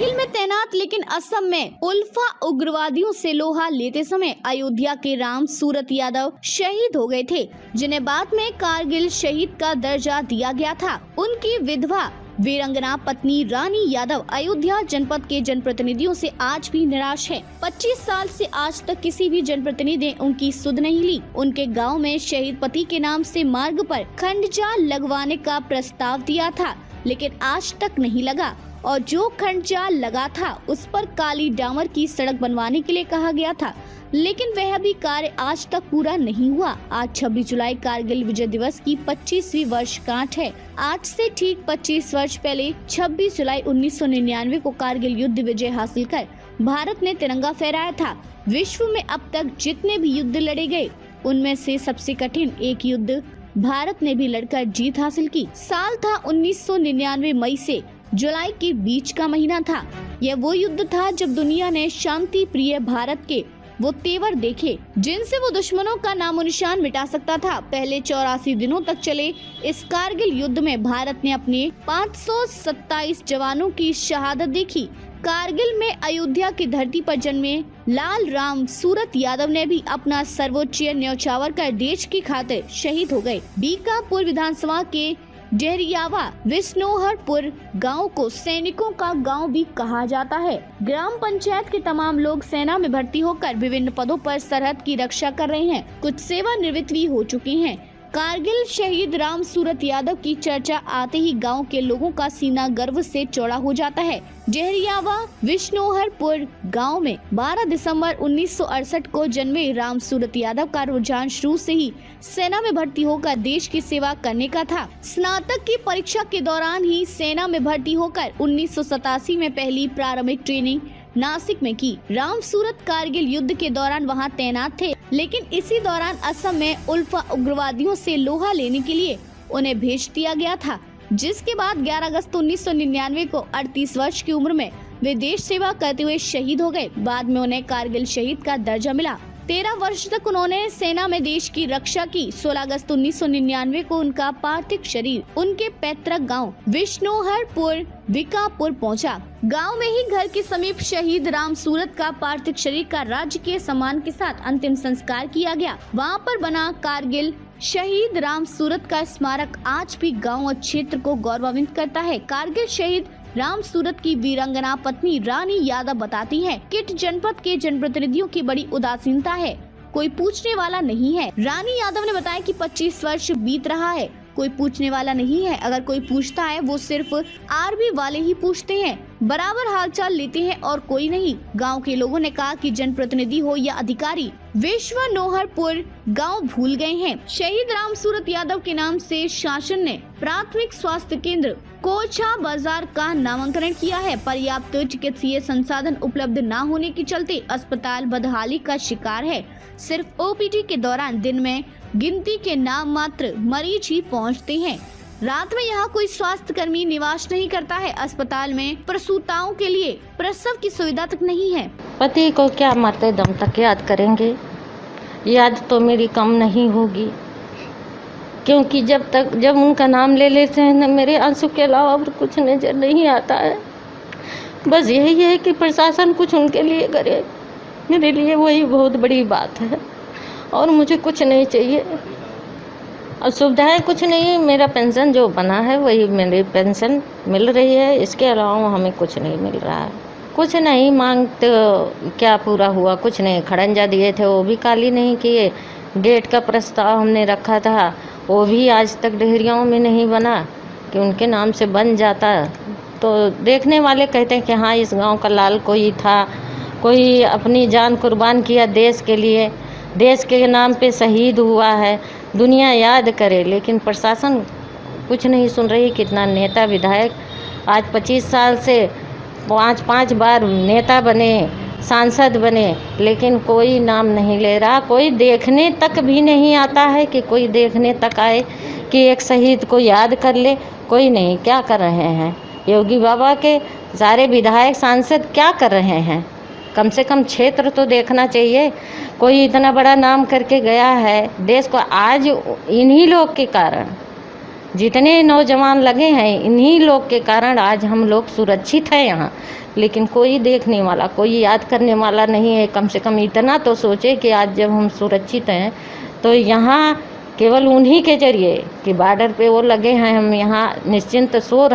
कारगिल में तैनात लेकिन असम में उल्फा उग्रवादियों से लोहा लेते समय अयोध्या के राम सूरत यादव शहीद हो गए थे, जिन्हें बाद में कारगिल शहीद का दर्जा दिया गया था। उनकी विधवा वीरंगना पत्नी रानी यादव अयोध्या जनपद के जनप्रतिनिधियों से आज भी निराश है। 25 साल से आज तक किसी भी जनप्रतिनिधि ने उनकी सुध नहीं ली। उनके गांव में शहीद पति के नाम से मार्ग पर खंडजाल लगवाने का प्रस्ताव दिया था, लेकिन आज तक नहीं लगा और जो खंडजाल लगा था उस पर काली डामर की सड़क बनवाने के लिए कहा गया था, लेकिन वह भी कार्य आज तक पूरा नहीं हुआ। आज 26 जुलाई कारगिल विजय दिवस की 25वीं वर्षगांठ है। आज से ठीक 25 वर्ष पहले 26 जुलाई 1999 को कारगिल युद्ध विजय हासिल कर भारत ने तिरंगा फहराया था। विश्व में अब तक जितने भी युद्ध लड़े गए उनमें से सबसे कठिन एक युद्ध भारत ने भी लड़कर जीत हासिल की। साल था 1999, मई से जुलाई के बीच का महीना था। यह वो युद्ध था जब दुनिया ने शांति प्रिय भारत के वो तेवर देखे जिनसे वो दुश्मनों का नामो निशान मिटा सकता था। पहले 84 दिनों तक चले इस कारगिल युद्ध में भारत ने अपने 527 जवानों की शहादत देखी। कारगिल में अयोध्या की धरती पर जन्मे लाल राम सूरत यादव ने भी अपना सर्वोच्च न्यौछावर कर देश की खातिर शहीद हो गए। बीकापुर विधानसभा के डेहरियावा विष्णोहरपुर गांव को सैनिकों का गांव भी कहा जाता है। ग्राम पंचायत के तमाम लोग सेना में भर्ती होकर विभिन्न पदों पर सरहद की रक्षा कर रहे हैं। कुछ सेवानिवृत्त भी हो चुके हैं। कारगिल शहीद राम सूरत यादव की चर्चा आते ही गांव के लोगों का सीना गर्व से चौड़ा हो जाता है। डेहरियावा विष्णोहरपुर गांव में 12 दिसंबर 1968 को जन्मे राम सूरत यादव का रुझान शुरू से ही सेना में भर्ती होकर देश की सेवा करने का था। स्नातक की परीक्षा के दौरान ही सेना में भर्ती होकर 1987 में पहली प्रारंभिक ट्रेनिंग नासिक में की। राम सूरत कारगिल युद्ध के दौरान वहां तैनात थे, लेकिन इसी दौरान असम में उल्फा उग्रवादियों से लोहा लेने के लिए उन्हें भेज दिया गया था, जिसके बाद 11 अगस्त 1999 को 38 वर्ष की उम्र में वे देश सेवा करते हुए शहीद हो गए। बाद में उन्हें कारगिल शहीद का दर्जा मिला। 13 वर्ष तक उन्होंने सेना में देश की रक्षा की। 16 अगस्त 1999 को उनका पार्थिव शरीर उनके पैतृक गांव विष्णोहरपुर बीकापुर पहुंचा। गांव में ही घर के समीप शहीद राम सूरत का पार्थिव शरीर का राजकीय सम्मान के साथ अंतिम संस्कार किया गया। वहां पर बना कारगिल शहीद राम सूरत का स्मारक आज भी गांव और क्षेत्र को गौरवान्वित करता है। कारगिल शहीद राम सूरत की वीरंगना पत्नी रानी यादव बताती हैं, किट जनपद के जनप्रतिनिधियों की बड़ी उदासीनता है, कोई पूछने वाला नहीं है। रानी यादव ने बताया कि 25 वर्ष बीत रहा है, कोई पूछने वाला नहीं है। अगर कोई पूछता है वो सिर्फ आर्मी वाले ही पूछते हैं, बराबर हालचाल लेते हैं और कोई नहीं। गांव के लोगों ने कहा कि जनप्रतिनिधि हो या अधिकारी विष्णोहरपुर गांव भूल गए हैं। शहीद राम सूरत यादव के नाम से शासन ने प्राथमिक स्वास्थ्य केंद्र कोचा बाजार का नामांकन किया है। पर्याप्त चिकित्सीय संसाधन उपलब्ध न होने के चलते अस्पताल बदहाली का शिकार है। सिर्फ ओपीडी के दौरान दिन में गिनती के नाम मात्र मरीज ही पहुंचते हैं। रात में यहाँ कोई स्वास्थ्य कर्मी निवास नहीं करता है। अस्पताल में प्रसूताओं के लिए प्रसव की सुविधा तक नहीं है। पति को क्या मरते दम तक याद करेंगे, याद तो मेरी कम नहीं होगी, क्योंकि जब उनका नाम ले लेते हैं न, मेरे आंसू के अलावा और कुछ नजर नहीं आता है। बस यही है कि प्रशासन कुछ उनके लिए करे, मेरे लिए वही बहुत बड़ी बात है और मुझे कुछ नहीं चाहिए। और सुविधाएं कुछ नहीं, मेरा पेंशन जो बना है वही मेरी पेंशन मिल रही है, इसके अलावा हमें कुछ नहीं मिल रहा है। कुछ नहीं मांगते, क्या पूरा हुआ, कुछ नहीं। खड़ंजा दिए थे वो भी काली नहीं किए। डेट का प्रस्ताव हमने रखा था वो भी आज तक डेहरियाओं में नहीं बना कि उनके नाम से बन जाता। तो देखने वाले कहते हैं कि हाँ इस गांव का लाल कोई था, कोई अपनी जान कुर्बान किया देश के लिए, देश के नाम पे शहीद हुआ है, दुनिया याद करे। लेकिन प्रशासन कुछ नहीं सुन रही। कितना नेता विधायक आज 25 साल से 5 बार नेता बने, सांसद बने, लेकिन कोई नाम नहीं ले रहा। कोई देखने तक भी नहीं आता है कि कोई देखने तक आए कि एक शहीद को याद कर ले। कोई नहीं। क्या कर रहे हैं योगी बाबा के सारे विधायक सांसद, क्या कर रहे हैं? कम से कम क्षेत्र तो देखना चाहिए। कोई इतना बड़ा नाम करके गया है देश को, आज इन्हीं लोग के कारण जितने नौजवान लगे हैं इन्हीं लोग के कारण आज हम लोग सुरक्षित हैं यहाँ। लेकिन कोई देखने वाला, कोई याद करने वाला नहीं है। कम से कम इतना तो सोचे कि आज जब हम सुरक्षित हैं तो यहाँ केवल उन्हीं के जरिए कि बॉर्डर पे वो लगे हैं, हम यहाँ निश्चिंत सो